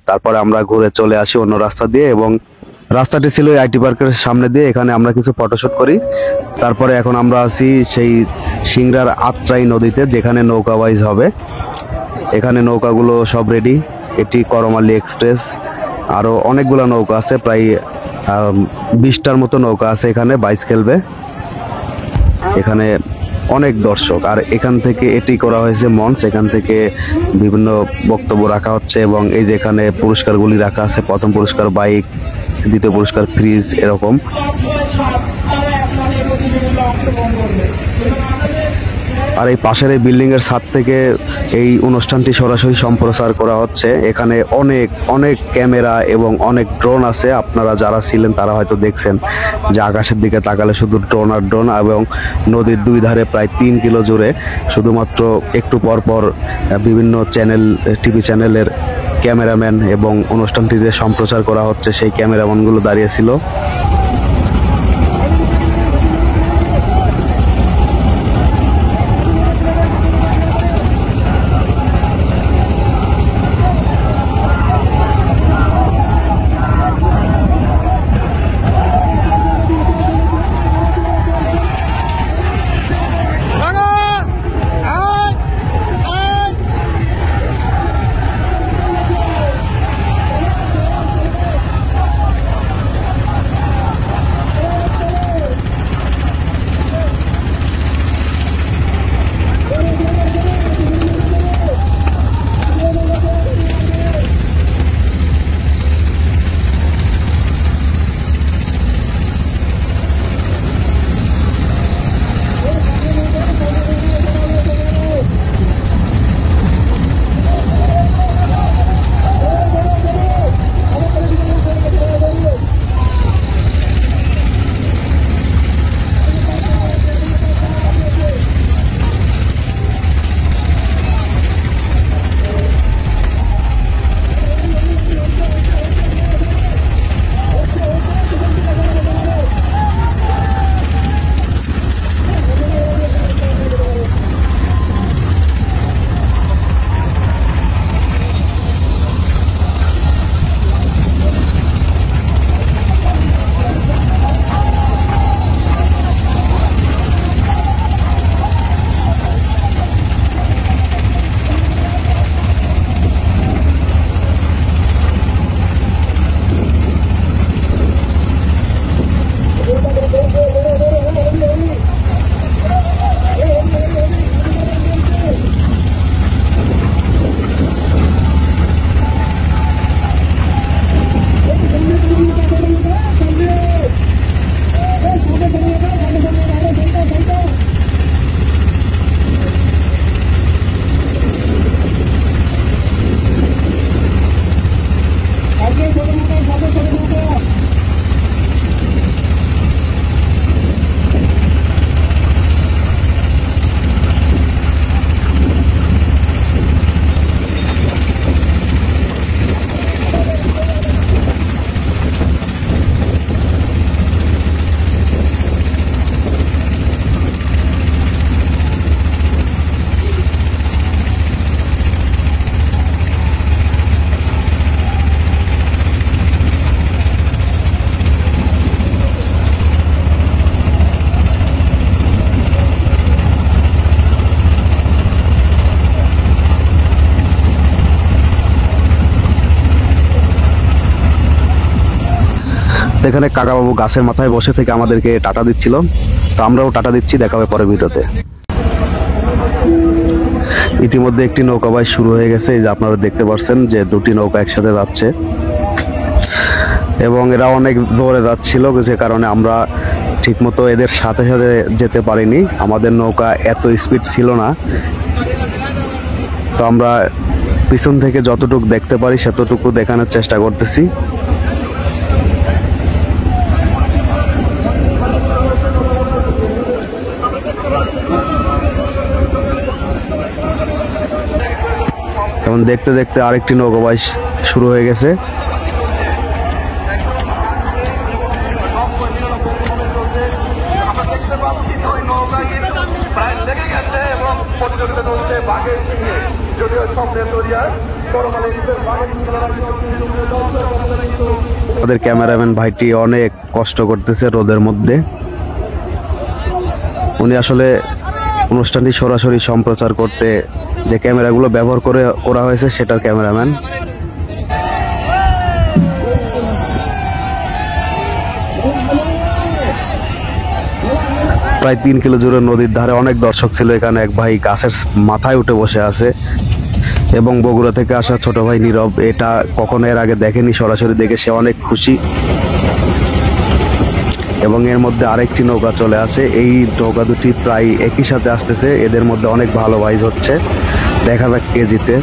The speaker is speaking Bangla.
তারপরে আমরা ঘুরে চলে আসি অন্য রাস্তা দিয়ে, এবং রাস্তাটি ছিল আইটি পার্কের সামনে দিয়ে। এখানে আমরা কিছু ফটোশুট করি। তারপরে এখন আমরা আছি সেই সিংড়ার আত্রাই নদীতে, যেখানে নৌকা ওয়াইজ হবে। এখানে নৌকাগুলো সব রেডি। এটি করমালী এক্সপ্রেস, আরও অনেকগুলো নৌকা আছে, প্রায় 20টার মতো নৌকা আছে এখানে, বাইচ খেলবে। এখানে অনেক দর্শক, আর এখান থেকে এটি করা হয়েছে মঞ্চ, এখান থেকে বিভিন্ন বক্তব্য রাখা হচ্ছে, এবং এই যে এখানে পুরস্কারগুলি রাখা আছে, প্রথম পুরস্কার বাইক, দ্বিতীয় পুরস্কার ফ্রিজ, এরকম। আর এই পাশের এই বিল্ডিং এর ছাদ থেকে এই অনুষ্ঠানটি সরাসরি সম্প্রচার করা হচ্ছে। এখানে অনেক অনেক ক্যামেরা এবং অনেক ড্রোন আছে। আপনারা যারা ছিলেন তারা হয়তো দেখছেন যে আকাশের দিকে তাকালে শুধু ড্রোন আর ড্রোন, এবং নদীর দুই ধারে প্রায় 3 কিলো জুড়ে শুধুমাত্র একটু পর পর বিভিন্ন চ্যানেল, টিভি চ্যানেলের ক্যামেরাম্যান এবং অনুষ্ঠানটিতে সম্প্রচার করা হচ্ছে সেই ক্যামেরাম্যানগুলো দাঁড়িয়েছিল। এখানে কাকাবাবু গাছের মাথায় বসে থেকে আমাদেরকে টাটা দিচ্ছিল, তো আমরাও টাটা দিচ্ছি। দেখা হবে পরের ভিডিওতে। ইতিমধ্যে একটি নৌকা বাইচ শুরু হয়ে গেছে, এই যে আপনারা দেখতে পাচ্ছেন যে দুটি নৌকা একসাথে যাচ্ছে, এবং এরা অনেক জোরে যাচ্ছিল, যে কারণে আমরা ঠিকমতো এদের সাথে সাথে যেতে পারিনি। আমাদের নৌকা এত স্পিড ছিল না, তো আমরা পিছন থেকে যতটুকু দেখতে পারি সেতটুকু দেখানোর চেষ্টা করতেছি। এখন দেখতে দেখতে আরেকটি নৌকা বাইচ শুরু হয়ে গেছে। প্রায় লেগে গেছে এবং প্রতিযোগিতা চলছে বাঘের সঙ্গে। আমাদের ক্যামেরাম্যান ভাইটি অনেক কষ্ট করতেছে রোদের মধ্যে। উনি আসলে অনুষ্ঠানটি সরাসরি সম্প্রচার করতে যে ক্যামেরাগুলো ব্যবহার করা হয়েছে সেটার ক্যামেরাম্যান। প্রায় 3 কিলো জুড়ে নদীর ধারে অনেক দর্শক ছিল। এখানে এক ভাই গাছের মাথায় উঠে বসে আছে এবং বগুড়া থেকে আসা ছোট ভাই নীরব এটা কখনো এর আগে দেখেনি, সরাসরি দেখে সে অনেক খুশি। এবং এর মধ্যে আরেকটি নৌকা চলে আসে। এই নৌকা দুটি প্রায় একই সাথে আসতেছে। এদের মধ্যে অনেক ভালো ভাইজ হচ্ছে, দেখা যাক কে জিতে।